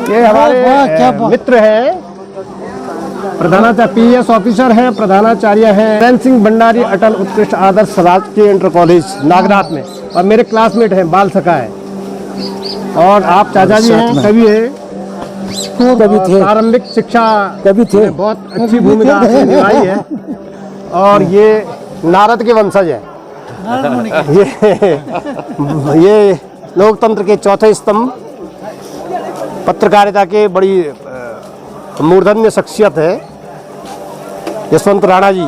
ये हमारे मित्र हैं, प्रधानाचार्य पीएस ऑफिसर हैं, प्रधानाचार्य हैं नरेंद्र सिंह भंडारी अटल उत्कृष्ट आदर्श राजकीय इंटर कॉलेज नागनाथ में, और मेरे क्लासमेट हैं, बाल सखा है। और आप चाचा जी हैं, कवि है, कभी थे, प्रारंभिक शिक्षा कभी थे, बहुत अच्छी भूमिका निभाई है। और ये नारद के वंशज है। ये लोकतंत्र के चौथे स्तंभ, पत्रकारिता के बड़ी मूर्धन्य शख्सियत है यशवंत राणा जी।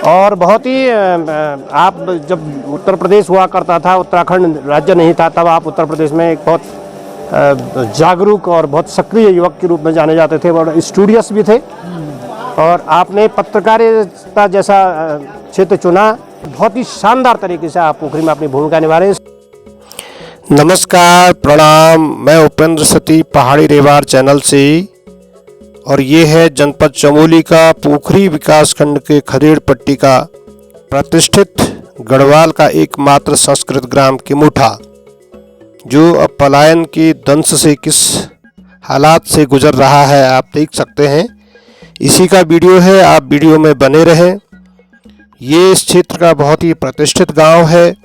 और बहुत ही आप जब उत्तर प्रदेश हुआ करता था, उत्तराखंड राज्य नहीं था, तब आप उत्तर प्रदेश में एक बहुत जागरूक और बहुत सक्रिय युवक के रूप में जाने जाते थे, और स्टूडियस भी थे। और आपने पत्रकारिता जैसा क्षेत्र चुना, बहुत ही शानदार तरीके से आप पोखरी में अपनी भूमिका निभा रहे हैं। नमस्कार, प्रणाम, मैं उपेंद्र सती पहाड़ी रेवार चैनल से, और ये है जनपद चमोली का पोखरी विकासखंड के खदेड़ पट्टी का प्रतिष्ठित गढ़वाल का एकमात्र संस्कृत ग्राम किमुठा, जो अब पलायन के दंश से किस हालात से गुजर रहा है आप देख सकते हैं। इसी का वीडियो है, आप वीडियो में बने रहें। ये इस क्षेत्र का बहुत ही प्रतिष्ठित गांव है,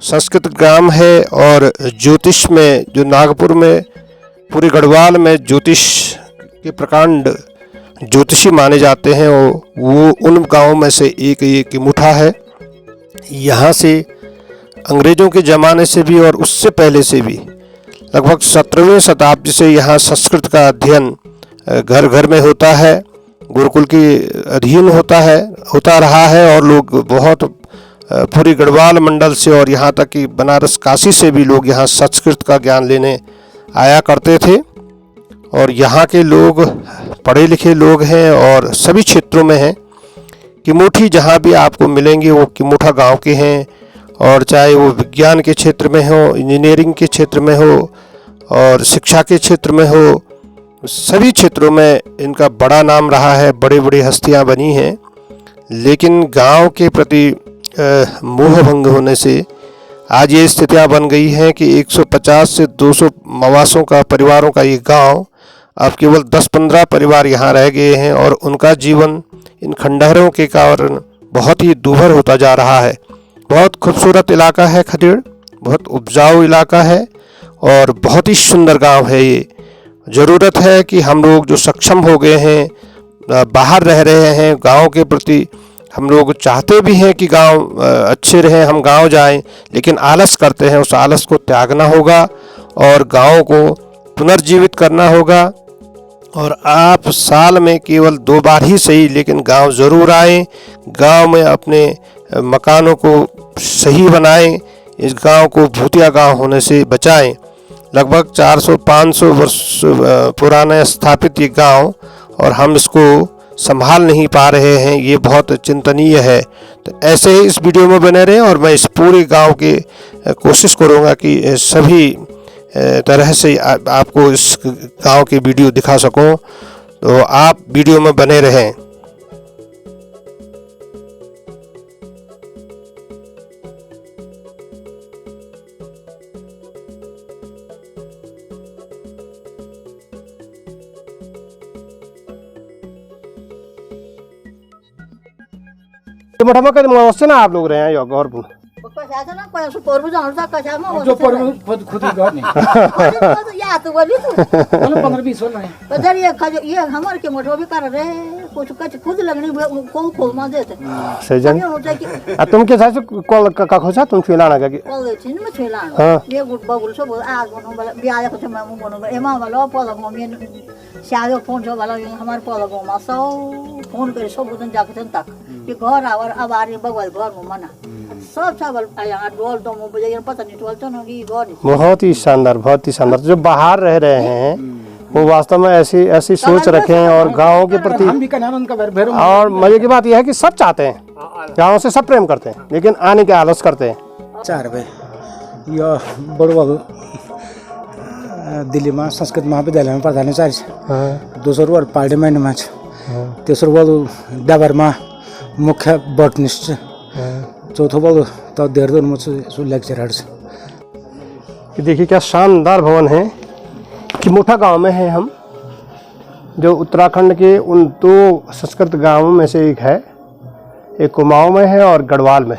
संस्कृत ग्राम है, और ज्योतिष में जो नागपुर में पूरे गढ़वाल में ज्योतिष के प्रकांड ज्योतिषी माने जाते हैं, वो उन गांवों में से एक ये किमुठा है। यहाँ से अंग्रेज़ों के ज़माने से भी और उससे पहले से भी लगभग 17वीं शताब्दी से यहाँ संस्कृत का अध्ययन घर घर में होता है, गुरुकुल के अधीन होता रहा है। और लोग बहुत पूरी गढ़वाल मंडल से और यहाँ तक कि बनारस काशी से भी लोग यहाँ संस्कृत का ज्ञान लेने आया करते थे। और यहाँ के लोग पढ़े लिखे लोग हैं और सभी क्षेत्रों में हैं। किमुठी जहाँ भी आपको मिलेंगे वो किमुठा गांव के हैं, और चाहे वो विज्ञान के क्षेत्र में हो, इंजीनियरिंग के क्षेत्र में हो, और शिक्षा के क्षेत्र में हो, सभी क्षेत्रों में इनका बड़ा नाम रहा है, बड़ी बड़ी हस्तियां बनी हैं। लेकिन गांव के प्रति मोह भंग होने से आज ये स्थितियां बन गई हैं कि 150 से 200 मवासों का परिवारों का ये गांव, अब केवल 10-15 परिवार यहाँ रह गए हैं, और उनका जीवन इन खंडहरों के कारण बहुत ही दूभर होता जा रहा है। बहुत खूबसूरत इलाका है खदेड़, बहुत उपजाऊ इलाका है, और बहुत ही सुंदर गांव है ये। ज़रूरत है कि हम लोग जो सक्षम हो गए हैं, बाहर रह रहे हैं, गांव के प्रति हम लोग चाहते भी हैं कि गांव अच्छे रहें, हम गांव जाएं, लेकिन आलस करते हैं। उस आलस को त्यागना होगा और गांव को पुनर्जीवित करना होगा। और आप साल में केवल 2 बार ही सही, लेकिन गांव ज़रूर आएँ, गांव में अपने मकानों को सही बनाएं, इस गांव को भूतिया गांव होने से बचाएं। लगभग 400-500 वर्ष पुराना स्थापित ये गांव, और हम इसको संभाल नहीं पा रहे हैं, ये बहुत चिंतनीय है। तो ऐसे ही इस वीडियो में बने रहें, और मैं इस पूरे गांव के कोशिश करूंगा कि सभी तरह से आपको इस गांव की वीडियो दिखा सकूं। तो आप वीडियो में बने रहें। तो ना आप लोग रहे हैं और जो खुद ही घर नहीं या तो बोली तू 15-20 हो रहे हैं। ये हमारे के मोटो भी कर रहे कुछ खुद लगनी को खोल मा देते सजन तुम के साथ कॉल का खोसा तुम छुलाना का कॉल छिन में छुलाना ये गुड बबुल सब आज बनो बिया को मैं बनो एमा वाला पला मम्मी शायद फोन जो वाला हमारे पला गो मा सो फोन करे सब दिन जाके तक ये घर और अब आ रही बगल घर में मना सब चावल यहाँ डोल तो मुझे पता नहीं डोल तो नहीं घर। बहुत ही शानदार। जो बाहर रह रहे हैं वो वास्तव में ऐसी सोच रखे हैं और गाँव के प्रति, और मजे की बात यह है कि सब चाहते हैं, गाँव से सब प्रेम करते हैं, लेकिन आने के आलस करते हैं। 4 बजे बड़ो दिल्ली में संस्कृत महाविद्यालय में प्रधानाचार्य, दोस्रो वाल पार्लियामेंट में, तेस्रो वाल डाबर में मुख्य बॉटनिस्ट, चौथो वाल तो देहरादून में लेक्चरर। कि देखिए क्या शानदार भवन है। किमोठा गांव में है हम, जो उत्तराखंड के उन 2 संस्कृत गांवों में से एक है। एक कुमाऊं में है और गढ़वाल में।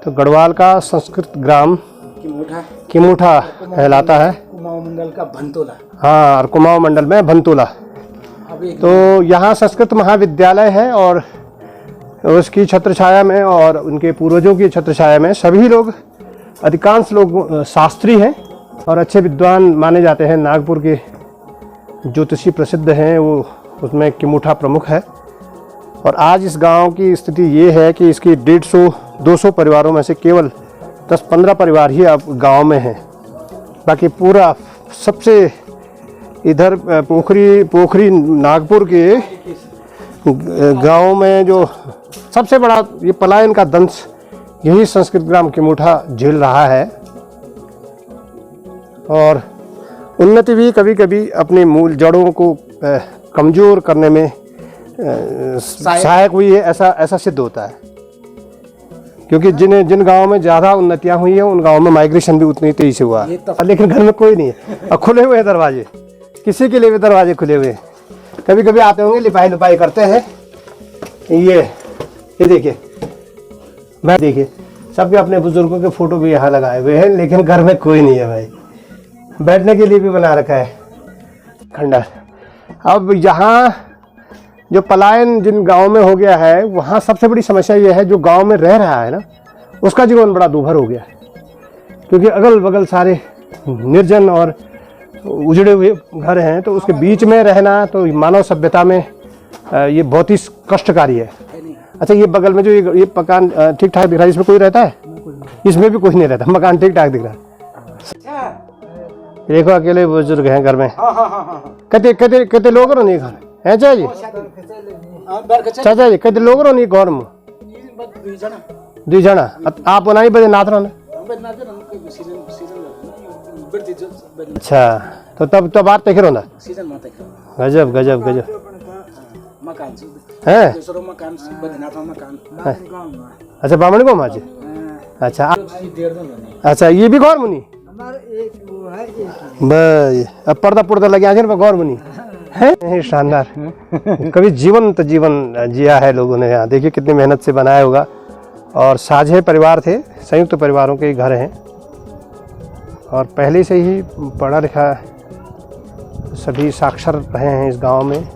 तो गढ़वाल का संस्कृत ग्राम किमोठा कहलाता है। कुमाऊं मंडल का भंतोला। हाँ, और कुमाऊं मंडल में भंतोला। तो यहाँ संस्कृत महाविद्यालय है और उसकी छत्र छाया में और उनके पूर्वजों की छत्र छाया में सभी लोग, अधिकांश लोग शास्त्री हैं और अच्छे विद्वान माने जाते हैं। नागपुर के ज्योतिषी प्रसिद्ध हैं, वो उसमें किमोठा प्रमुख है। और आज इस गांव की स्थिति ये है कि इसकी 150-200 परिवारों में से केवल 10-15 परिवार ही अब गांव में हैं। बाकी पूरा सबसे इधर पोखरी नागपुर के गांव में जो सबसे बड़ा ये पलायन का दंश यही संस्कृत ग्राम किमोठा झेल रहा है। और उन्नति भी कभी कभी अपनी मूल जड़ों को कमज़ोर करने में सहायक हुई है, ऐसा सिद्ध होता है। क्योंकि जिन गांवों में ज़्यादा उन्नतियां हुई हैं उन गांवों में माइग्रेशन भी उतनी तेज़ी से हुआ। लेकिन घर में कोई नहीं है और खुले हुए हैं दरवाजे, किसी के लिए भी दरवाजे खुले हुए हैं। कभी कभी आते होंगे, लिपाई करते हैं। ये देखिए, मैं देखिए सबके अपने बुजुर्गों के फोटो भी यहाँ लगाए हुए हैं, लेकिन घर में कोई नहीं है भाई। बैठने के लिए भी बना रखा है खंडर। अब यहाँ जो पलायन जिन गांव में हो गया है, वहाँ सबसे बड़ी समस्या ये है, जो गांव में रह रहा है ना, उसका जीवन बड़ा दूभर हो गया है। क्योंकि अगल बगल सारे निर्जन और उजड़े हुए घर हैं, तो उसके बीच में रहना तो मानव सभ्यता में ये बहुत ही कष्टकारी है। अच्छा, ये बगल में जो ये मकान ठीक ठाक दिख रहा है, इसमें कोई रहता है? इसमें भी कोई नहीं रहता, मकान ठीक ठाक दिख रहा है। देखो अकेले बुजुर्ग हैं घर में। कितने लोग रहो नहीं घर है चाचा जी? कितने लोग रहो नहीं घर में? 2 जना। आप बनाई बजे नाथ रहो ना? अच्छा, तो तब बात देखे रहो ना। गजब गजब गजब है। अच्छा, बामण को माचे। अच्छा, ये भी गौर मुनि भाई। अब पर्दा लगे आज गौर मुनि है। शानदार। कभी जीवन जिया है लोगों ने। यहाँ देखिए कितनी मेहनत से बनाया होगा। और साझे परिवार थे, संयुक्त परिवारों के घर हैं और पहले से ही पढ़ा लिखा सभी साक्षर रहे हैं इस गांव में।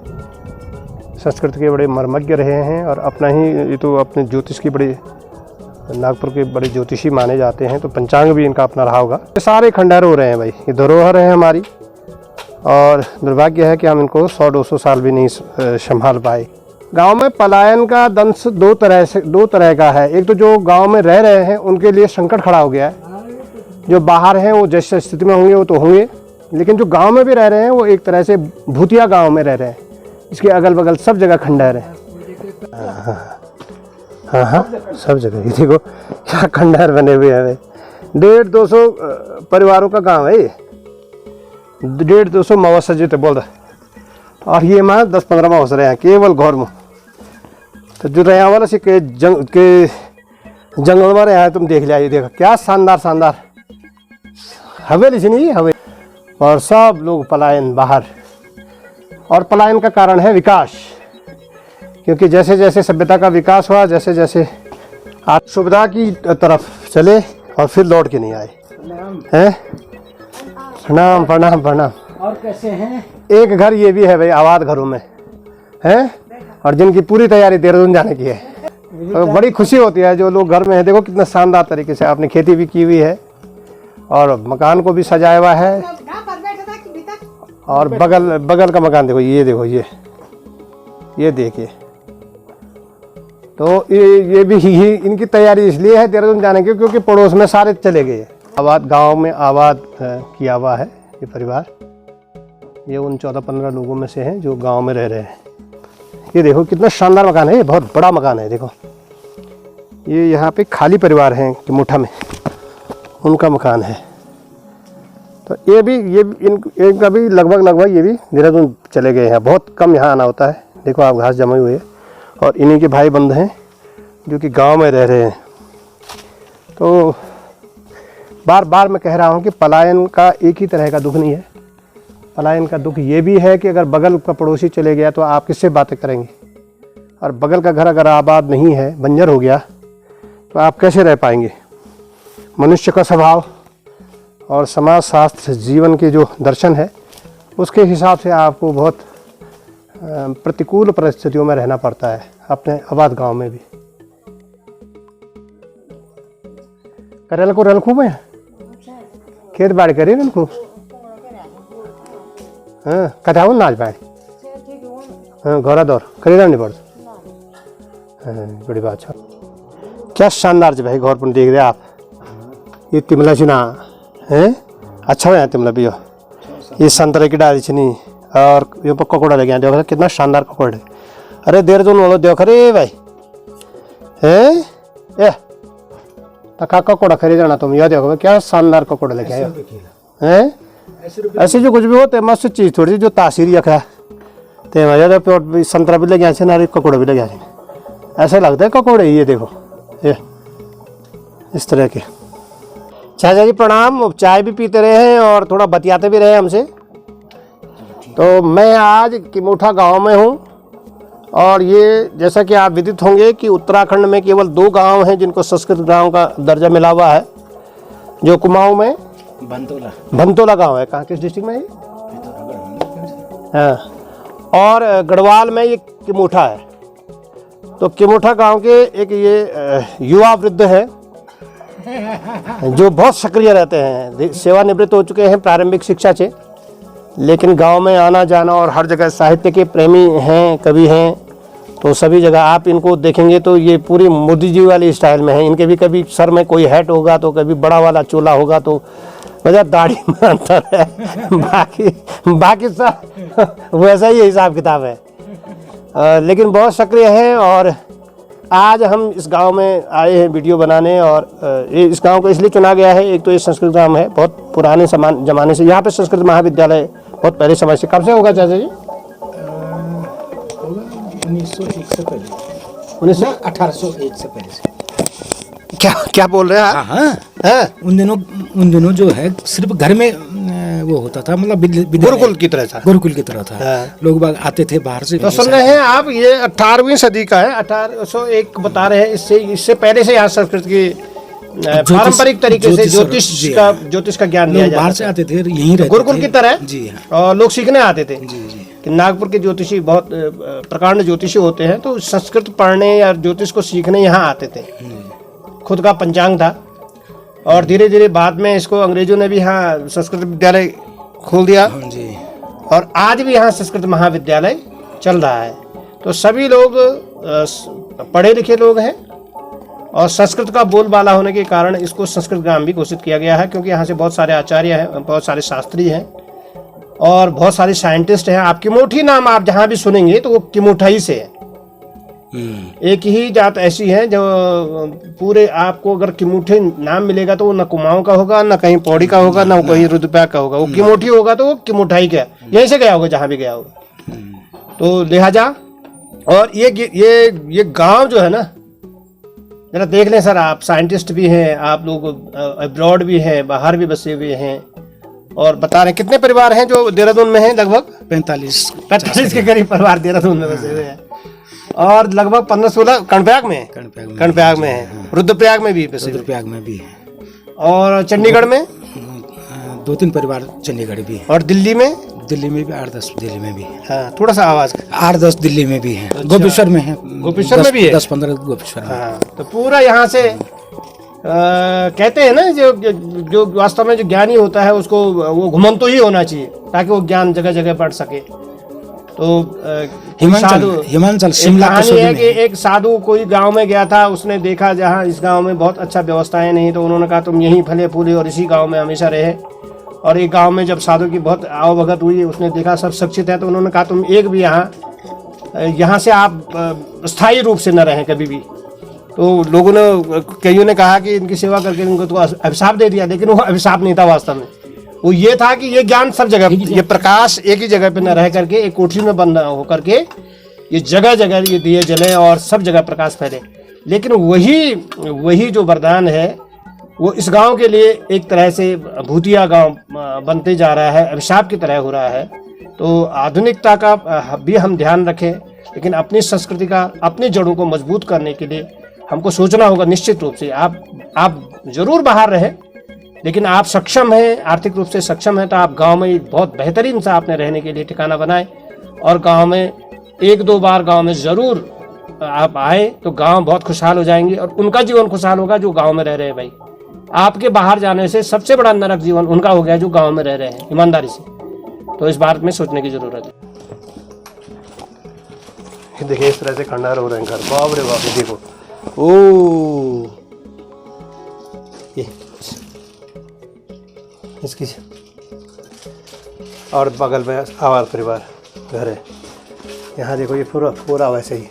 संस्कृत के बड़े मर्मज्ञ रहे हैं और अपना ही ये तो अपने ज्योतिष की बड़े नागपुर के बड़े ज्योतिषी माने जाते हैं, तो पंचांग भी इनका अपना रहा होगा। ये सारे खंडहर हो रहे हैं भाई, ये धरोहर है हमारी। और दुर्भाग्य है कि हम इनको 100-200 साल भी नहीं संभाल पाए। गांव में पलायन का दंश दो तरह का है। एक तो जो गांव में रह रहे हैं उनके लिए संकट खड़ा हो गया है। जो बाहर हैं वो जैसे स्थिति में होंगे वो तो होंगे, लेकिन जो गांव में भी रह रहे हैं वो एक तरह से भूतिया गांव में रह रहे हैं। इसके अगल बगल सब जगह खंडहर है। हाँ, सब जगह। ये देखो क्या खंडहर बने हुए हैं। 150-200 परिवारों का गांव है ये। 150-200 मवस जिते बोल रहा। और ये माँ 10-15 मवस रहे हैं केवल घर में। तो जो रहा वाला से के जंगल में रहे हैं, तुम देख लिया। ये देखो क्या शानदार हवेली से नहीं हवेली। और सब लोग पलायन बाहर। और पलायन का कारण है विकास। क्योंकि जैसे जैसे सभ्यता का विकास हुआ, जैसे जैसे आज सुविधा की तरफ चले और फिर लौट के नहीं आए हैं। प्रणाम प्रणाम प्रणाम। और कैसे हैं? एक घर ये भी है भाई, आबाद घरों में हैं, और जिनकी पूरी तैयारी देहरादून जाने की है। तो बड़ी खुशी होती है जो लोग घर में हैं। देखो कितना शानदार तरीके से आपने खेती भी की हुई है और मकान को भी सजाया हुआ है। और बगल का मकान देखो, ये देखो, ये देखिए। तो ये भी इनकी तैयारी इसलिए है देहरादून जाने की क्योंकि पड़ोस में सारे चले गए। आबाद गांव में आबाद किया हुआ है ये परिवार। ये उन 14-15 लोगों में से हैं जो गांव में रह रहे हैं। ये देखो कितना शानदार मकान है, ये बहुत बड़ा मकान है। देखो ये यहाँ पे खाली परिवार हैं किमोठा में, उनका मकान है। तो इनका भी लगभग ये भी देहरादून चले गए हैं। बहुत कम यहाँ आना होता है। देखो आप घास जमे हुए हैं। और इन्हीं के भाई बंद हैं जो कि गांव में रह रहे हैं। तो बार बार मैं कह रहा हूँ कि पलायन का एक ही तरह का दुख नहीं है। पलायन का दुख ये भी है कि अगर बगल का पड़ोसी चले गया तो आप किससे बातें करेंगे, और बगल का घर अगर आबाद नहीं है, बंजर हो गया, तो आप कैसे रह पाएंगे। मनुष्य का स्वभाव और समाज शास्त्र जीवन के जो दर्शन है उसके हिसाब से आपको बहुत प्रतिकूल परिस्थितियों में रहना पड़ता है अपने आबाद गांव में भी। करेल को रल खूब है, खेत बाड़ी करे रल खूब, हाँ कथा नाच पाए, हाँ घोड़ा दौर खरीदा नहीं पड़ता, हाँ बड़ी बात है। क्या शानदार भाई घर पर देख रहे आप, ये तिमला चुना है, अच्छा है तिमला भी, ये संतरे की डाली चुनी और ये पकौड़ा लगे देखो कितना शानदार पकौड़े। अरे देहरादून वालों देखो रे भाई, है तका पकौड़ा खरीदना तुम, यह देखो क्या शानदार पकौड़े लेके आए हैं। ऐसे जो कुछ भी होते मस्त चीज़ थोड़ी सी जो तासीर रखा ते मजा तो संतरा भी लगे ऐसे नारे पकौड़े भी लगे, ऐसे लगता है पकौड़े। ये देखो ये इस तरह के। चाचा जी प्रणाम, चाय भी पीते रहे हैं और थोड़ा बतियाते भी रहे हमसे। तो मैं आज किमोठा गांव में हूं और ये जैसा कि आप विदित होंगे कि उत्तराखंड में केवल 2 गांव हैं जिनको संस्कृत गांव का दर्जा मिला हुआ है, जो कुमाऊं में भंतोला गांव है। कहाँ किस डिस्ट्रिक्ट में है? हाँ, और गढ़वाल में ये किमोठा है। तो किमोठा गांव के एक ये युवा वृद्ध है जो बहुत सक्रिय रहते हैं, सेवानिवृत्त हो चुके हैं प्रारंभिक शिक्षा से, लेकिन गांव में आना जाना और हर जगह साहित्य के प्रेमी हैं, कवि हैं। तो सभी जगह आप इनको देखेंगे तो ये पूरी मोदी जी वाली स्टाइल में है। इनके भी कभी सर में कोई हैट होगा तो कभी बड़ा वाला चोला होगा, तो वजह दाढ़ी में अंतर है, बाकी सब वैसा ही हिसाब किताब है। लेकिन बहुत सक्रिय है और आज हम इस गांव में आए हैं वीडियो बनाने। और इस गांव को इसलिए चुना गया है, एक तो ये संस्कृत गांव है, बहुत पुराने जमाने से यहाँ पे संस्कृत महाविद्यालय बहुत पहले समय से। कब से होगा चाचा जी? 1901 से पहले, 1801 से पहले से। क्या बोल रहे हैं आप? हाँ, उन दिनों जो है सिर्फ घर में वो होता था, मतलब गुरुकुल की तरह था, गुरुकुल की तरह था। लोग बाग आते थे बाहर से। तो सुन रहे हैं आप, ये 18वीं सदी का है, 1801 बता रहे हैं। इससे पहले से यहाँ संस्कृत की पारंपरिक तरीके से ज्योतिष का ज्ञान दिया जाता था। बाहर से आते थे, यहीं रहते गुरुकुल की तरह जी हाँ, और लोग सीखने आते थे। जी जी। कि नागपुर के ज्योतिषी बहुत प्रकांड ज्योतिषी होते हैं, तो संस्कृत पढ़ने या ज्योतिष को सीखने यहाँ आते थे। खुद का पंचांग था और धीरे धीरे बाद में इसको अंग्रेजों ने भी यहाँ संस्कृत विद्यालय खोल दिया जी। और आज भी यहाँ संस्कृत महाविद्यालय चल रहा है। तो सभी लोग पढ़े लिखे लोग हैं और संस्कृत का बोलबाला होने के कारण इसको संस्कृत ग्राम भी घोषित किया गया है, क्योंकि यहाँ से बहुत सारे आचार्य हैं, बहुत सारे शास्त्री हैं और बहुत सारे साइंटिस्ट हैं। आप किमोठी नाम आप जहाँ भी सुनेंगे तो वो किमोठा ही से है। एक ही जात ऐसी है जो पूरे आपको अगर किमोठी नाम मिलेगा तो वो न कुमाऊं का होगा, न कहीं पौड़ी का होगा, न कहीं रुद्रप्रयाग का होगा। वो किमोठी होगा तो वो किमोठा ही का, यहीं से गया होगा जहाँ भी गया होगा। तो लिहाजा और ये गांव जो है ना, जरा देख लें सर, आप साइंटिस्ट भी हैं, आप लोग अब्रॉड भी हैं, बाहर भी बसे हुए हैं और बता रहे हैं कितने परिवार हैं जो देहरादून में हैं? लगभग 45 के करीब परिवार देहरादून में बसे हुए हैं और लगभग 15-16 कर्णप्रयाग में है, रुद्रप्रयाग में भी बसे, रुद्रप्रयाग में भी है और चंडीगढ़ में 2-3 परिवार, चंडीगढ़ भी है, और दिल्ली में भी 8-10 दिल्ली में भी है। हाँ, थोड़ा सा आवाज 8-10 दिल्ली में भी है। अच्छा। गोपेश्वर में है, गोपेश्वर में भी है 10-15 गोपेश्वर में। हाँ, तो पूरा यहाँ से कहते हैं ना, जो वास्तव में जो ज्ञानी होता है उसको वो घुमंतु ही होना चाहिए ताकि वो ज्ञान जगह जगह बढ़ सके। तो हिमाचल शिमला कहानी है कि एक साधु कोई गांव में गया था, उसने देखा जहाँ इस गांव में बहुत अच्छा व्यवस्थाएं नहीं, तो उन्होंने कहा तुम यहीं फले फूले और इसी गांव में हमेशा रहे। और एक गांव में जब साधु की बहुत आवभगत हुई, उसने देखा सब शिक्षित है, तो उन्होंने कहा तुम एक भी यहाँ से आप स्थायी रूप से न रहें कभी भी। तो लोगों ने, कईयों ने कहा कि इनकी सेवा करके इनको तो अभिशाप दे दिया, लेकिन वो अभिशाप नहीं था वास्तव में। वो ये था कि ये ज्ञान सब जगह, ये प्रकाश एक ही जगह पे न रह करके एक कोठरी में बंद होकर के ये जगह जगह ये दिए जले और सब जगह प्रकाश फैले। लेकिन वही जो वरदान है वो इस गांव के लिए एक तरह से भूतिया गांव बनते जा रहा है, अभिशाप की तरह हो रहा है। तो आधुनिकता का भी हम ध्यान रखें, लेकिन अपनी संस्कृति का, अपनी जड़ों को मजबूत करने के लिए हमको सोचना होगा। निश्चित रूप से आप जरूर बाहर रहें, लेकिन आप सक्षम हैं, आर्थिक रूप से सक्षम हैं, तो आप गांव में बहुत बेहतरीन सा आपने रहने के लिए ठिकाना बनाएं और गांव में 1-2 बार गांव में ज़रूर आप आए तो गांव बहुत खुशहाल हो जाएंगे और उनका जीवन खुशहाल होगा जो गांव में रह रहे हैं। भाई आपके बाहर जाने से सबसे बड़ा नरक जीवन उनका हो गया जो गांव में रह रहे हैं, ईमानदारी से। तो इस बात में सोचने की जरूरत है। देखिए इस तरह से खंडहर हो रहे हैं घर, बाप रे बाप, देखो ओ ये इसकी, और बगल में आवार परिवार घर है। यहाँ देखो ये पूरा वैसे ही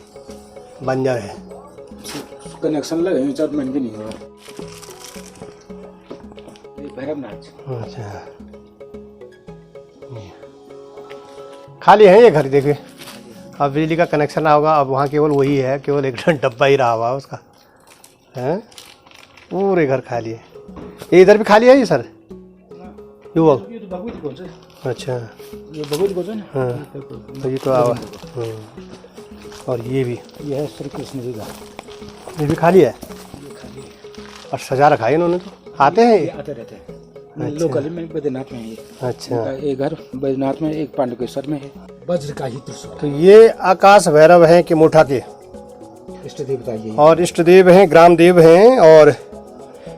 बंजर है, कनेक्शन लगे जजमेंट भी नहीं हुआ। ये भैरवनाथ। अच्छा खाली है ये घर, देखिए अब बिजली का कनेक्शन होगा। अब वहाँ केवल वही है, केवल एक डब्बा ही रहा हुआ उसका है, पूरे घर खाली है। ये इधर भी खाली है ये सर, युवक। अच्छा ये भगवती को ना, हाँ ये तो आवा। और ये भी, ये है श्री कृष्ण जी का, ये भी खाली है और सजा रखा है इन्होंने। तो आते हैं ये, आते रहते हैं। लोकल में बैद्यनाथ में है ये। अच्छा एक घर बैद्यनाथ में, एक पांडुकेश्वर में है। वज्र का ही त्रिशूल। तो ये आकाश भैरव हैं कि मोठा के इष्ट देवता ये, और इष्ट देव हैं, ग्राम देव हैं। और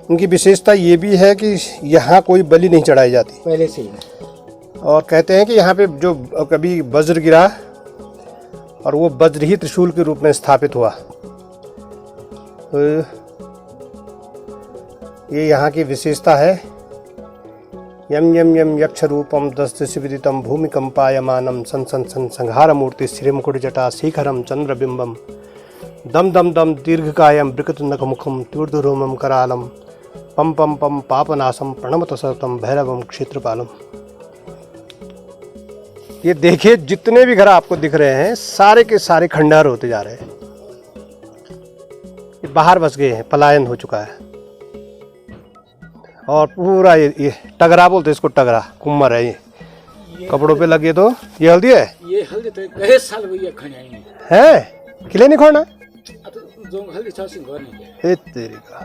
उनकी विशेषता ये भी है कि यहाँ कोई बलि नहीं चढ़ाई जाती पहले से ही। और कहते हैं कि यहाँ पे जो कभी वज्र गिरा और वो वज्र ही त्रिशूल के रूप में स्थापित हुआ। तो ये यहाँ की विशेषता है। यम यम यम यक्ष रूपम दस्तिविदितम भूमि कंपायमानम सन सन सन संहार मूर्ति श्रीमुकुट जटा शिखरम चंद्रबिंबम दम दम दम दीर्घकायम ब्रिकतुंडक मुखम तीर्थरोमम करालम पम पम पम पापनाशम प्रणमत सतम भैरवम क्षेत्रपालम। ये देखिए जितने भी घर आपको दिख रहे हैं सारे के सारे खंडहर होते जा रहे हैं। ये बाहर बस गए हैं, पलायन हो चुका है। और पूरा ये टगरा बोलते हैं इसको, टगरा कुम्मर है ये कपड़ों पे लगे। तो ये हल्दी है, ये हल्दी तो कई साल हुई है खड़े है किले नहीं खोना जो हल्दी चासी घर नहीं है तेरी का।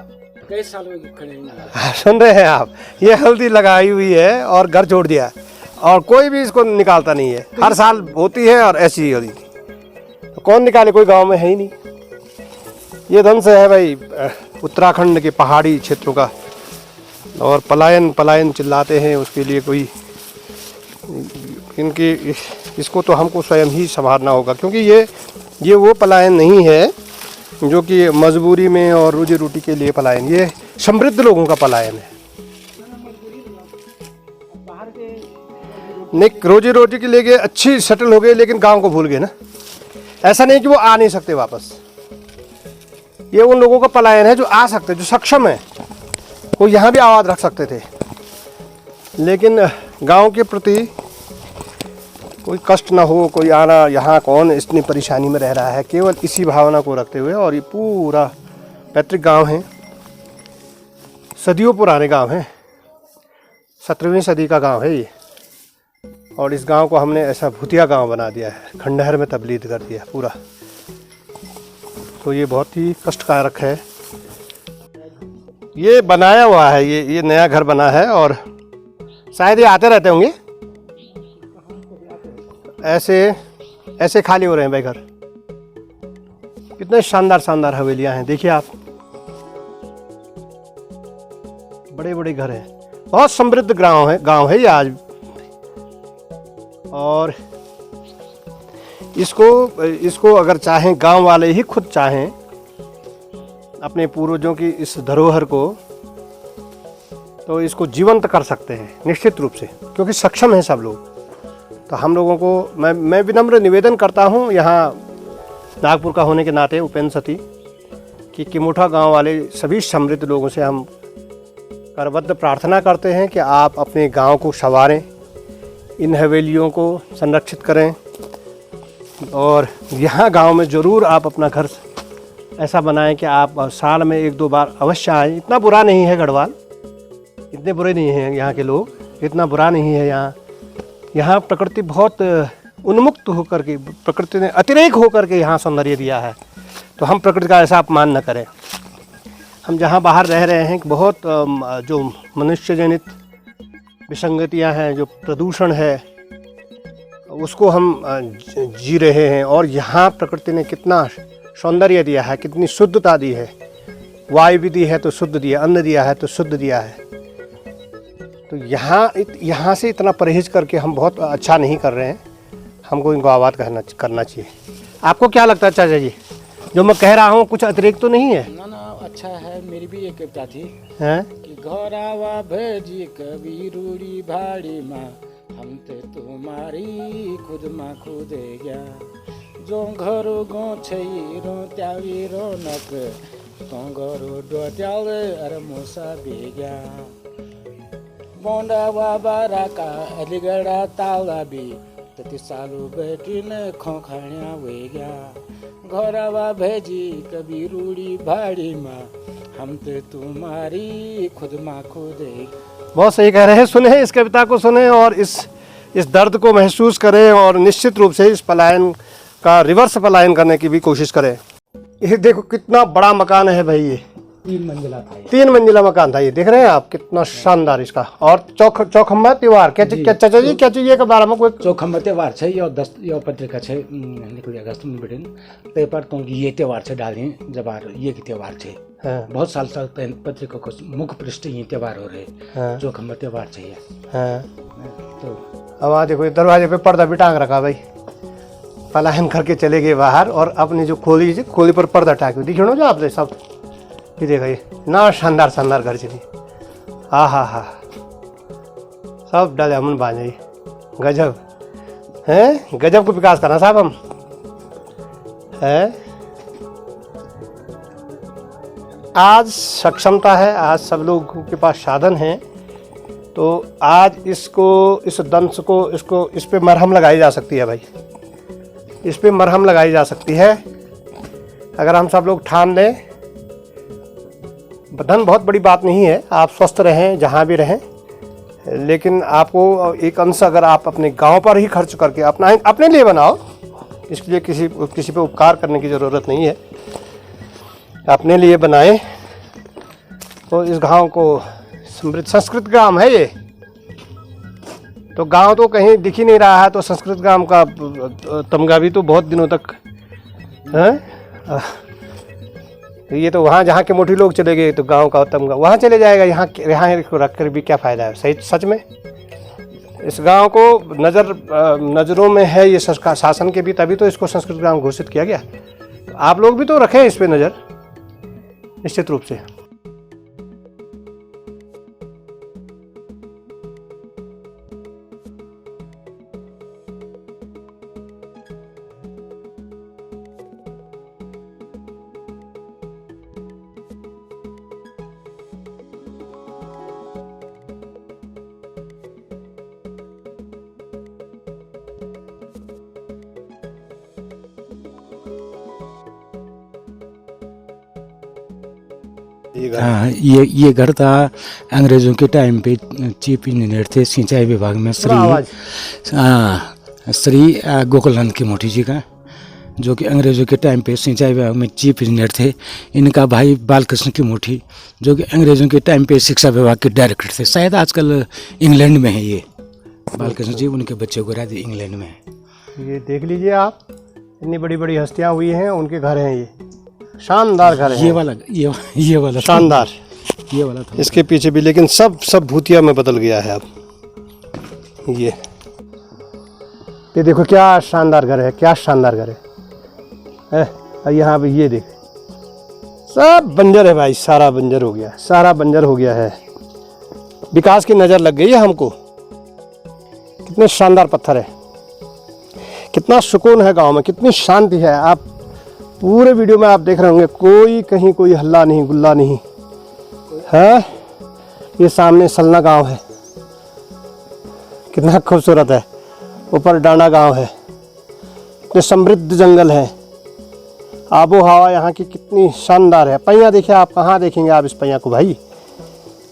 कई साल हुई खड़े। सुन रहे हैं आप, ये हल्दी लगाई हुई है और घर छोड़ दिया और कोई भी इसको निकालता नहीं है। हर साल होती है और ऐसी ही हल्दी, तो कौन निकाले, कोई गांव में है ही नहीं। ये धन से है भाई उत्तराखंड के पहाड़ी क्षेत्रों का। और पलायन पलायन चिल्लाते हैं उसके लिए कोई इनके इसको तो हमको स्वयं ही संभालना होगा, क्योंकि ये वो पलायन नहीं है जो कि मजबूरी में और रोजी रोटी के लिए पलायन, ये समृद्ध लोगों का पलायन है। नहीं रोजी रोटी के लिए अच्छी सेटल हो गए लेकिन गांव को भूल गए ना। ऐसा नहीं कि वो आ नहीं सकते वापस, ये उन लोगों का पलायन है जो आ सकते, जो सक्षम है, वो यहाँ भी आवाज़ रख सकते थे। लेकिन गांव के प्रति कोई कष्ट ना हो, कोई आना, यहाँ कौन इतनी परेशानी में रह रहा है, केवल इसी भावना को रखते हुए। और ये पूरा पैतृक गांव है, सदियों पुराने गांव हैं, 17वीं सदी का गांव है ये। और इस गांव को हमने ऐसा भूतिया गांव बना दिया है, खंडहर में तब्दील कर दिया पूरा। तो ये बहुत ही कष्टकारक है। ये बनाया हुआ है, ये नया घर बना है और शायद ये आते रहते होंगे। ऐसे खाली हो रहे हैं भाई घर। कितने शानदार शानदार हवेलियां हैं, देखिए आप, बड़े बड़े घर हैं। बहुत समृद्ध गांव है ये आज। और इसको अगर चाहें, गांव वाले ही खुद चाहें अपने पूर्वजों की इस धरोहर को, तो इसको जीवंत कर सकते हैं निश्चित रूप से, क्योंकि सक्षम हैं सब लोग। तो हम लोगों को मैं विनम्र निवेदन करता हूं यहाँ नागपुर का होने के नाते, उपेंद्र सती, कि किमोठा गांव वाले सभी समृद्ध लोगों से हम करबद्ध प्रार्थना करते हैं कि आप अपने गांव को संवारें, इन हवेलियों को संरक्षित करें और यहाँ गांव में ज़रूर आप अपना घर ऐसा बनाएं कि आप साल में 1-2 बार अवश्य आएँ। इतना बुरा नहीं है गढ़वाल, इतने बुरे नहीं हैं यहाँ के लोग, इतना बुरा नहीं है यहाँ। यहाँ प्रकृति बहुत उन्मुक्त होकर के, प्रकृति ने अतिरेक होकर के यहाँ सौंदर्य दिया है, तो हम प्रकृति का ऐसा अपमान न करें। हम जहाँ बाहर रह रहे हैं बहुत जो मनुष्य जनित विसंगतियाँ हैं, जो प्रदूषण है, उसको हम जी रहे हैं। और यहाँ प्रकृति ने कितना सौंदर्य दिया है, कितनी शुद्धता दी है, वायु भी दी है तो शुद्ध दिया, अन्न दिया है तो शुद्ध दिया है। तो यहाँ से इतना परहेज करके हम बहुत अच्छा नहीं कर रहे हैं, हमको इनको आबाद करना चाहिए। आपको क्या लगता है चाचा जी, जो मैं कह रहा हूँ कुछ अतिरिक्त तो नहीं है? ना अच्छा है। मेरी भी एक कविता थी हैं कि घोरावा भेजी कभी रूड़ी भाड़ी माँ, हम ते तुम्हारी खुद माँ खुदे गया, जो घरो गो छो त्यावी रोनक, तो घरो डोट्याल अरमोसा बेग्या, बोंडा बाबा का अलीगढ़ा ताला भी तति सालू बैठी न खोखण्या वेग्या, घोरावा भेजी कभी रूड़ी भाड़ी माँ, हम ते तुम्हारी खुद माँ खुदे। बहुत सही कह रहे हैं। सुने इस कविता को, सुने और इस दर्द को महसूस करें और निश्चित रूप से इस पलायन का रिवर्स पलायन करने की भी कोशिश करें। ये देखो कितना बड़ा मकान है भाई, ये 3 मंजिला था। 3 मंजिला मकान था ये, देख रहे हैं आप कितना शानदार इसका। और चौखम्बा त्योहार क्या चाचा जी, क्या चाहिए के बारे में कोई? चौखम्बा त्योहार है, यो पत्रिका है निकल अगस्त में बेटिन पेपर, तो ये त्योहार से डालें जबार ये की त्योहार है। हाँ। बहुत साल पत्रिका को मुख्य पृष्ठ ये त्योहार हो रहे। हाँ। चौखम्बा त्योहार चाहिए। हाँ। तो अब वहाँ देखो दरवाजे पे पर्दा भी टांग रखा भाई, पलायन करके चले गए बाहर और अपनी जो खोली पर पर्दा टाँग दिखे ना जो आपने सब, ये देखा ये ना शानदार शानदार घर चली। हा सब डाले अमन बाजे, गजब हैं, गजब को विकास करना साहब हम हैं। आज सक्षमता है, आज सब लोगों के पास साधन हैं, तो आज इस दंश को इस पे मरहम लगाई जा सकती है भाई, इस पे मरहम लगाई जा सकती है अगर हम सब लोग ठान लें। धन बहुत बड़ी बात नहीं है, आप स्वस्थ रहें जहाँ भी रहें, लेकिन आपको एक अंश अगर आप अपने गांव पर ही खर्च करके अपने लिए बनाओ, इसके लिए किसी पे उपकार करने की ज़रूरत नहीं है, अपने लिए बनाएं तो इस गांव को समृद्ध संस्कृत ग्राम है ये, तो गांव तो कहीं दिख ही नहीं रहा है, तो संस्कृत ग्राम का तमगा भी तो बहुत दिनों तक है। ये तो वहाँ जहाँ के मोटी लोग चले गए तो गांव का तमगा वहाँ चले जाएगा, यहाँ इसको रख कर भी क्या फ़ायदा है। सही सच में इस गांव को नज़रों में है ये शासन के भी, तभी तो इसको संस्कृत ग्राम घोषित किया गया। तो आप लोग भी तो रखें इस पे नज़र निश्चित रूप से। हाँ, ये घर था अंग्रेज़ों के टाइम पे, चीफ इंजीनियर थे सिंचाई विभाग में श्री गोकुलानंद की मोठी जी का, जो कि अंग्रेज़ों के टाइम पे सिंचाई विभाग में चीफ इंजीनियर थे। इनका भाई बालकृष्ण की मोठी, जो कि अंग्रेज़ों के टाइम पे शिक्षा विभाग के डायरेक्टर थे। शायद आजकल इंग्लैंड में है ये बालकृष्ण जी, उनके बच्चे को राधे इंग्लैंड में है। ये देख लीजिए आप, इतनी बड़ी बड़ी हस्तियाँ हुई हैं, उनके घर हैं ये, शानदार घर है। ये वाला शानदार, ये वाला था इसके पीछे भी, लेकिन सब भूतिया में बदल गया है अब। ये देखो क्या शानदार घर है, क्या शानदार घर है। यहाँ पे ये देख, सब बंजर है भाई, सारा बंजर हो गया, सारा बंजर हो गया है। विकास की नज़र लग गई है हमको। कितने शानदार पत्थर है, कितना सुकून है गांव में, कितनी शांति है। आप पूरे वीडियो में आप देख रहे होंगे, कोई कहीं कोई हल्ला नहीं गुल्ला नहीं है। ये सामने सलना गांव है, कितना खूबसूरत है। ऊपर डांडा गांव है, इतने समृद्ध जंगल है। आबो हवा यहाँ की कितनी शानदार है। पैया देखिए आप, कहाँ देखेंगे आप इस पैया को भाई।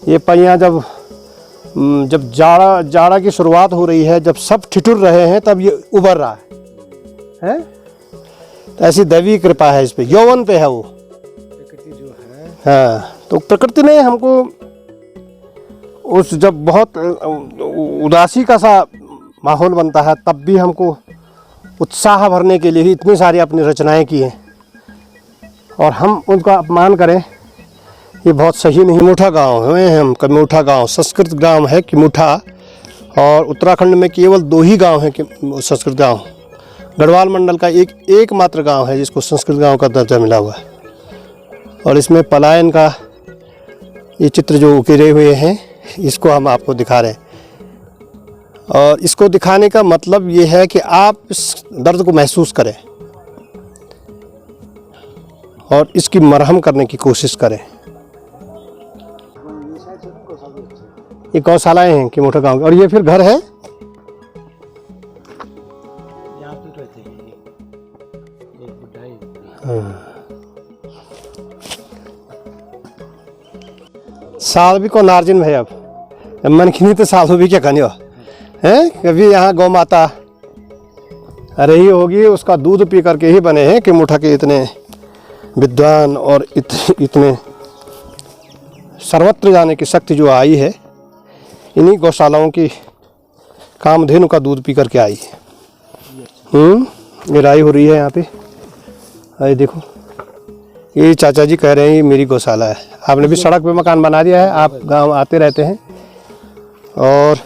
ये पैया जब जाड़ा की शुरुआत हो रही है, जब सब ठिठुर रहे हैं, तब ये उभर रहा है? तो ऐसी दैवी कृपा है इस पे, यौवन पे है वो। प्रकृति जो है, हाँ, तो प्रकृति ने हमको उस जब बहुत उदासी का सा माहौल बनता है, तब भी हमको उत्साह भरने के लिए ही इतनी सारी अपनी रचनाएं की हैं, और हम उनका अपमान करें, ये बहुत सही नहीं। किमूठा गांव है हम, किमूठा गांव संस्कृत गांव है किमूठा, और उत्तराखंड में केवल 2 ही गांव हैं संस्कृत गांव। गढ़वाल मंडल का एकमात्र गांव है जिसको संस्कृत गांव का दर्जा मिला हुआ है। और इसमें पलायन का ये चित्र जो उकेरे हुए हैं, इसको हम आपको दिखा रहे हैं। और इसको दिखाने का मतलब ये है कि आप इस दर्द को महसूस करें और इसकी मरहम करने की कोशिश करें। ये गौशालाएं हैं किमूठा गांव, और ये फिर घर है। साल भी को नार्जिन भाई, अब मनखनी तो साल भी क्या कहनी हो हैं। कभी यहाँ गौ माता रही होगी, उसका दूध पी करके ही बने हैं किमूठा के इतने विद्वान, और इतने सर्वत्र जाने की शक्ति जो आई है, इन्हीं गौशालाओं की कामधेनु का दूध पी करके आई है। ये राई हो रही है यहाँ पे, अरे देखो, ये चाचा जी कह रहे हैं ये मेरी गौशाला है। आपने भी सड़क पे मकान बना दिया है, आप गांव आते रहते हैं, और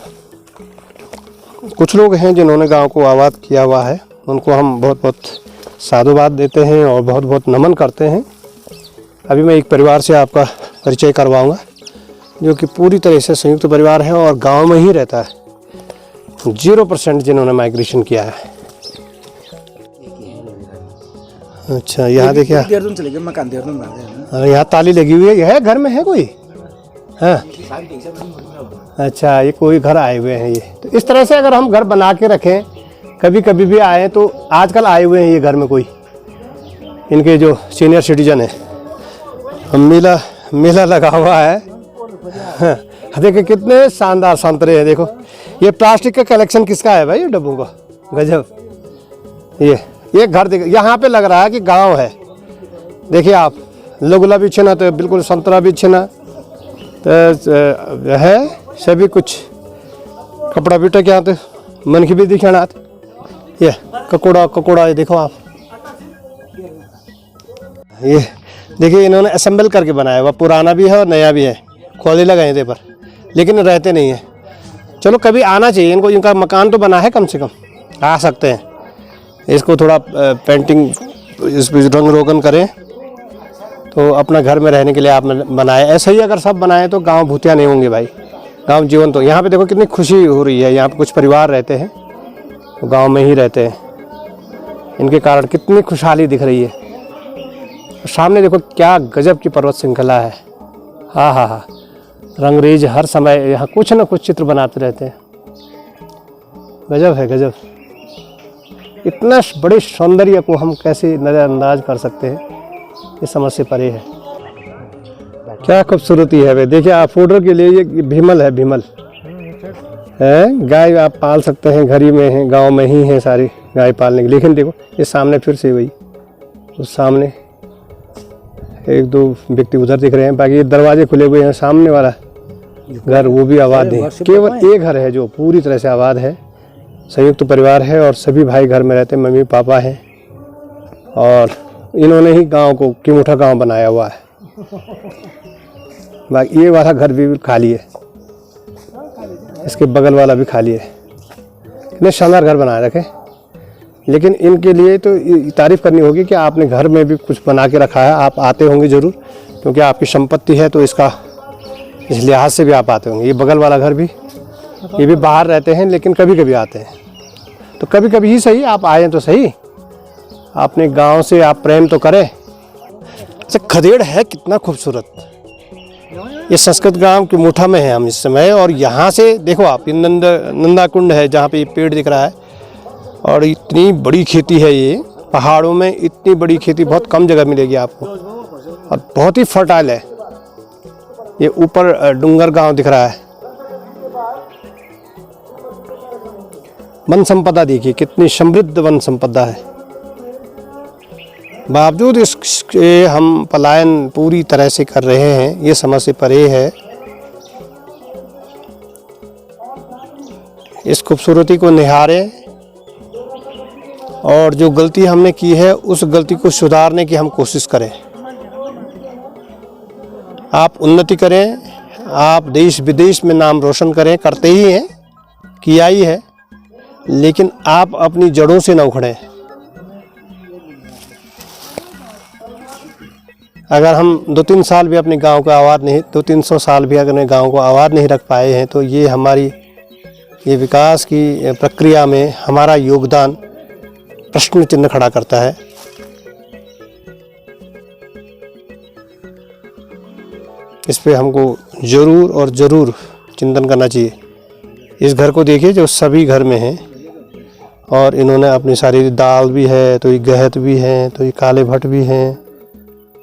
कुछ लोग हैं जिन्होंने गांव को आबाद किया हुआ है, उनको हम बहुत बहुत साधुवाद देते हैं और बहुत बहुत नमन करते हैं। अभी मैं एक परिवार से आपका परिचय करवाऊंगा, जो कि पूरी तरह से संयुक्त परिवार है और गांव में ही रहता है, 0% जिन्होंने माइग्रेशन किया है। अच्छा, यहाँ देखिए, देहरादून चले गए, मकान देहरादून बना रहे हैं। यहाँ ताली लगी हुई है, घर में है कोई? हाँ, अच्छा, ये कोई घर आए हुए हैं ये। तो इस तरह से अगर हम घर बना के रखें, कभी कभी भी आए, तो आजकल आए हुए हैं ये घर में कोई, इनके जो सीनियर सिटीजन है। मेला लगा हुआ है। हाँ, देखिए कितने शानदार संतरे हैं। देखो, ये प्लास्टिक का कलेक्शन किसका है भाई, ये डब्बों का, गजब। ये घर देखिए, यहाँ पे लग रहा है कि गांव है। देखिए आप, लगुला भी छेना, तो बिल्कुल संतरा भी छेना तो है, सभी कुछ कपड़ा भी टक यहाँ, तो मन की भी दिखाना। ये ककोड़ा ये देखो आप, ये देखिए इन्होंने असेंबल करके बनाया हुआ, पुराना भी है और नया भी है, खोले लगाए थे पर, लेकिन रहते नहीं है। चलो कभी आना चाहिए इनको, इनका मकान तो बना है, कम से कम आ सकते हैं। इसको थोड़ा पेंटिंग, इस पर रंग रोगन करें तो अपना घर में रहने के लिए आप बनाए। ऐसा ही अगर सब बनाएं तो गांव भूतिया नहीं होंगे भाई, गांव जीवन। तो यहाँ पे देखो कितनी खुशी हो रही है, यहाँ पे कुछ परिवार रहते हैं, तो गांव में ही रहते हैं, इनके कारण कितनी खुशहाली दिख रही है। सामने देखो क्या गजब की पर्वत श्रृंखला है। हाँ हाँ हाँ, रंगरेज हर समय यहाँ कुछ न कुछ चित्र बनाते रहते हैं। गजब है, गजब। इतना बड़े सौंदर्य को हम कैसे नज़रअंदाज कर सकते हैं, ये समझ से परे है। क्या खूबसूरती है वे। देखिए आप, फोटो के लिए ये भीमल है, भीमल है। गाय आप पाल सकते हैं, घर ही में है, गांव में ही है सारी गाय पालने की। लेकिन देखो ये सामने फिर से वही, उस सामने 1-2 व्यक्ति उधर दिख रहे हैं, बाकी ये दरवाजे खुले हुए हैं। सामने वाला घर वो भी आबाद है, केवल एक घर है जो पूरी तरह से आबाद है। संयुक्त परिवार है और सभी भाई घर में रहते हैं, मम्मी पापा हैं, और इन्होंने ही गांव को किमूठा गांव बनाया हुआ है। बाकी ये वाला घर भी खाली है, इसके बगल वाला भी खाली है। इतने शानदार घर बनाए रखे। लेकिन इनके लिए तो तारीफ़ करनी होगी कि आपने घर में भी कुछ बना के रखा है। आप आते होंगे ज़रूर, क्योंकि आपकी संपत्ति है, तो इसका इस लिहाज से भी आप आते होंगे। ये बगल वाला घर भी, ये भी बाहर रहते हैं, लेकिन कभी कभी आते हैं। तो कभी कभी ही सही आप आएँ तो सही, अपने गांव से आप प्रेम तो करें। अच्छा, खदेड़ है कितना खूबसूरत। ये संस्कृत गांव किमूठा में है हम इस समय, और यहाँ से देखो आप, ये नंदा कुंड है जहाँ पे ये पेड़ दिख रहा है, और इतनी बड़ी खेती है ये पहाड़ों में इतनी बड़ी खेती बहुत कम जगह मिलेगी आपको, और बहुत ही फर्टाइल है। ये ऊपर डूंगर गांव दिख रहा है। वन संपदा देखिए कितनी समृद्ध वन संपदा है। बावजूद इसके हम पलायन पूरी तरह से कर रहे हैं, ये समझ से परे है। इस खूबसूरती को निहारें और जो गलती हमने की है उस गलती को सुधारने की हम कोशिश करें। आप उन्नति करें, आप देश विदेश में नाम रोशन करें, करते ही हैं, किया ही है, लेकिन आप अपनी जड़ों से न उखड़ें। अगर हम 2-3 साल भी अपने गांव को आबाद नहीं, 200-300 साल भी अगर अपने गांव को आबाद नहीं रख पाए हैं, तो ये हमारी ये विकास की प्रक्रिया में हमारा योगदान प्रश्न चिन्ह खड़ा करता है। इस पे हमको ज़रूर और ज़रूर चिंतन करना चाहिए। इस घर को देखिए जो सभी घर में हैं, और इन्होंने अपनी सारी दाल भी है, तो ये गहत भी हैं, तो ये काले भट्ट भी हैं,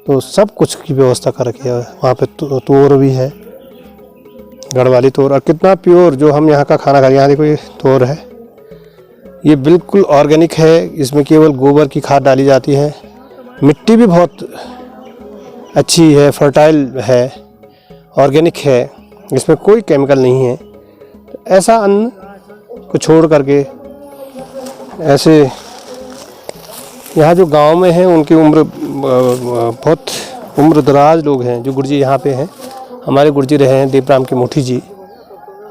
तो सब कुछ की व्यवस्था कर रखी है। वहाँ पे तोर भी है, गढ़वाली तोर, और कितना प्योर जो हम यहाँ का खाना खा रहे हैं। यहाँ देखो ये तोर है, ये बिल्कुल ऑर्गेनिक है, इसमें केवल गोबर की खाद डाली जाती है। मिट्टी भी बहुत अच्छी है, फर्टाइल है, ऑर्गेनिक है, इसमें कोई केमिकल नहीं है। तो ऐसा अन्न को छोड़ करके ऐसे यहाँ जो गांव में हैं उनकी उम्र बहुत उम्र दराज लोग हैं जो गुरुजी यहाँ पे हैं। हमारे गुरुजी रहे हैं देवराम की मुठी जी,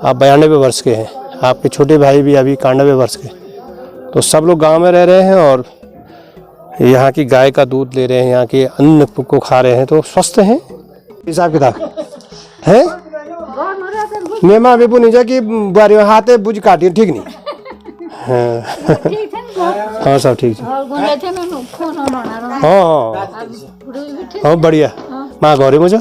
आप 92 वर्ष के हैं, आपके छोटे भाई भी अभी 91 वर्ष के। तो सब लोग गांव में रह रहे हैं और यहाँ की गाय का दूध ले रहे हैं, यहाँ के अन्न को खा रहे हैं, तो स्वस्थ हैं। हिसाब किताब है नेमा बेबू निजा की बारी हाथे बुझ काटी ठीक नहीं। हाँ सब ठीक है। हाँ बढ़िया माँ गौरी मुझे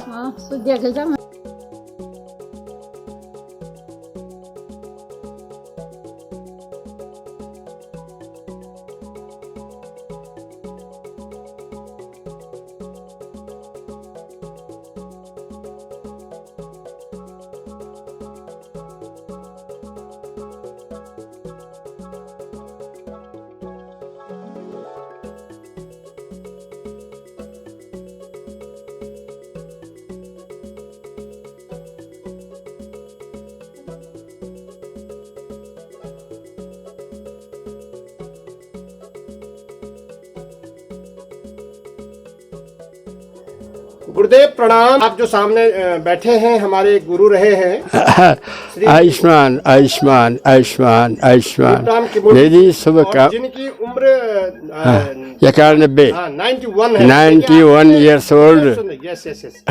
गुरुदेव प्रणाम। आप जो सामने बैठे हैं हमारे गुरु रहे हैं आयुष्मान आयुष्मान आयुष्मान आयुष्मान मेरी शुभ का जिनकी उम्र 91 91 years old. Yes yes yes.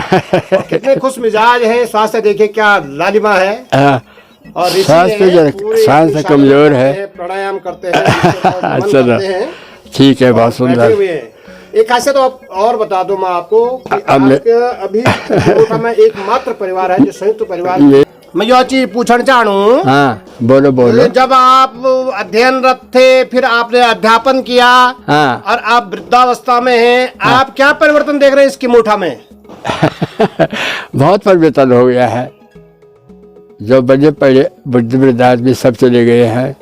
कितने खुश मिजाज हैं, स्वास्थ्य देखिए क्या लालिमा है। और स्वास्थ्य कमजोर है, प्राणायाम करते हैं। चलो ठीक है, बहुत सुंदर। एक खासियत तो और बता दूं मैं आपको कि अभी में एकमात्र परिवार है जो संयुक्त परिवार। मैं यह चीज पूछना चाहूँ। हाँ बोलो बोलो। जब आप अध्ययनरत थे, फिर आपने अध्यापन किया, हाँ, और आप वृद्धावस्था में हैं, हाँ, आप क्या परिवर्तन देख रहे हैं इसकी मोठा में? बहुत परिवर्तन हो गया है। जो बड़े पहले बुद्ध आदमी सब चले गए हैं,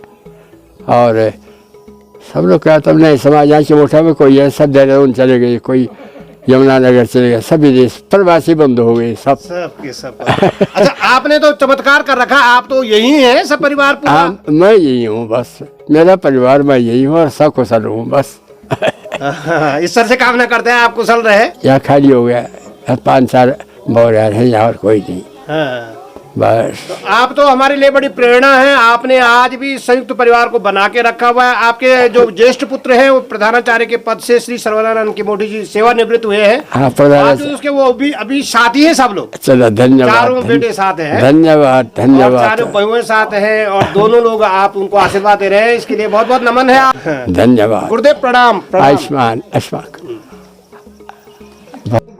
और सब लोग कहते नहीं समाज यहाँ चमोठा में कोई है, सब देहरादून चले गए, कोई यमुनानगर चले गए, सभी देश प्रवासी बंद हो गए सब के सब। अच्छा आपने तो चमत्कार कर रखा, आप तो यही हैं सब परिवार पूरा? हाँ मैं यही हूँ, बस मेरा परिवार मैं यही हूँ और सब कुशल हूँ बस। ईश्वर से कामना करते हैं आप कुशल रहे। यहाँ खाली हो गया, 5 साल बहुत हैं यहाँ, और कोई नहीं। हाँ। बस तो आप तो हमारे लिए बड़ी प्रेरणा है। आपने आज भी संयुक्त परिवार को बना के रखा हुआ है। आपके जो ज्येष्ठ पुत्र हैं वो प्रधानाचार्य के पद से श्री सर्वानंद किमोठी जी सेवानिवृत्त हुए हैं। हाँ आज उसके वो अभी साथी हैं सब लोग। चलो धन्यवाद। चारों बेटे साथ हैं। धन्यवाद धन्यवाद। चारों बहुएं साथ हैं और दोनों लोग आप उनको आशीर्वाद दे रहे हैं, इसके लिए बहुत बहुत नमन है। धन्यवाद। गुरुदेव प्रणाम। आयुष्मान आयुष्मान।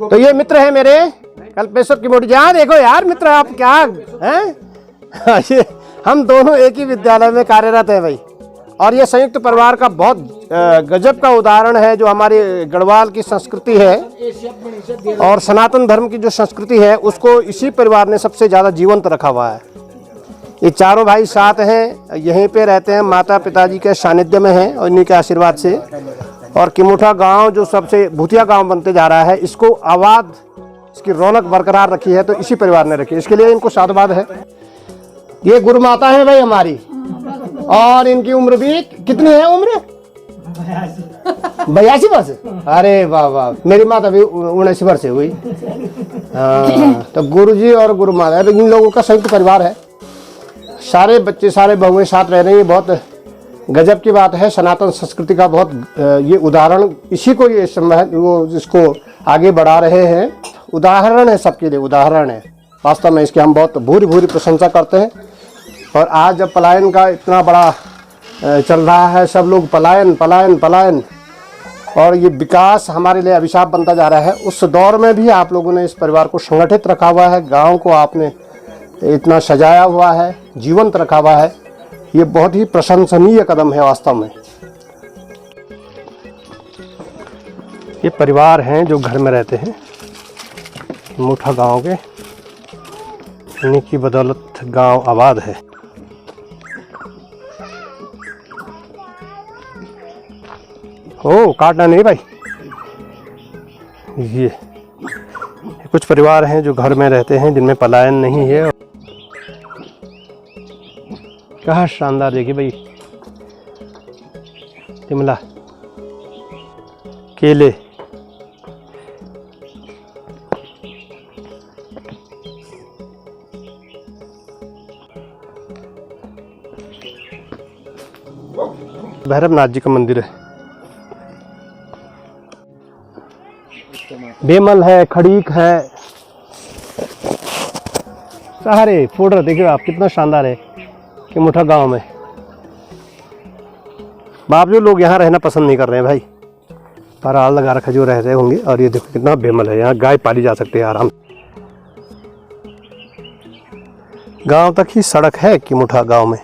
तो ये मित्र है मेरे कल्पेश्वर किमोठी। जहाँ देखो यार मित्र, आप क्या हैं? ये हम दोनों एक ही विद्यालय में कार्यरत हैं भाई, और ये संयुक्त परिवार का बहुत गजब का उदाहरण है। जो हमारी गढ़वाल की संस्कृति है और सनातन धर्म की जो संस्कृति है उसको इसी परिवार ने सबसे ज़्यादा जीवंत रखा हुआ है। ये चारों भाई साथ हैं, यहीं पे रहते हैं, माता पिताजी के सानिध्य में हैं और इन्हीं के आशीर्वाद से। और किमोठा गांव जो सबसे भूतिया गांव बनते जा रहा है, इसको आबाद, इसकी रौनक बरकरार रखी है तो इसी परिवार ने रखी है। इसके लिए इनको साधुवाद है। ये गुरु माता है भाई हमारी, और इनकी उम्र भी कितनी है? उम्र 82 वर्ष। अरे वाह वाह, मेरी माता भी 79 वर्ष से हुई। तो गुरुजी और गुरु माता इन लोगों का संयुक्त परिवार है। सारे बच्चे सारे बहुएं साथ रह रही है। बहुत गजब की बात है। सनातन संस्कृति का बहुत ये उदाहरण, इसी को ये वो इसको आगे बढ़ा रहे हैं। उदाहरण है सबके लिए, उदाहरण है वास्तव में। इसकी हम बहुत भूरी भूरी प्रशंसा करते हैं। और आज जब पलायन का इतना बड़ा चल रहा है, सब लोग पलायन पलायन पलायन, और ये विकास हमारे लिए अभिशाप बनता जा रहा है, उस दौर में भी आप लोगों ने इस परिवार को संगठित रखा हुआ है। गांव को आपने इतना सजाया हुआ है, जीवंत रखा हुआ है। ये बहुत ही प्रशंसनीय कदम है वास्तव में। ये परिवार हैं जो घर में रहते हैं किमोठा गांव के, इन्हीं की बदौलत गांव आबाद है। ओ काटना नहीं भाई। ये कुछ परिवार हैं जो घर में रहते हैं, जिनमें पलायन नहीं है। क्या शानदार, देखिए भाई, शिमला केले, भैरवनाथ जी का मंदिर है, बेमल है, खड़ीक है, सारे फोटो देखिए आप, कितना शानदार है किमोठा गांव में। बावजूद लोग यहाँ रहना पसंद नहीं कर रहे हैं भाई, पर आल लगा रखा जो रह रहे होंगे। और ये देखो कितना बेमल है, यहाँ गाय पाली जा सकती है आराम से। गांव तक ही सड़क है किमोठा गांव में।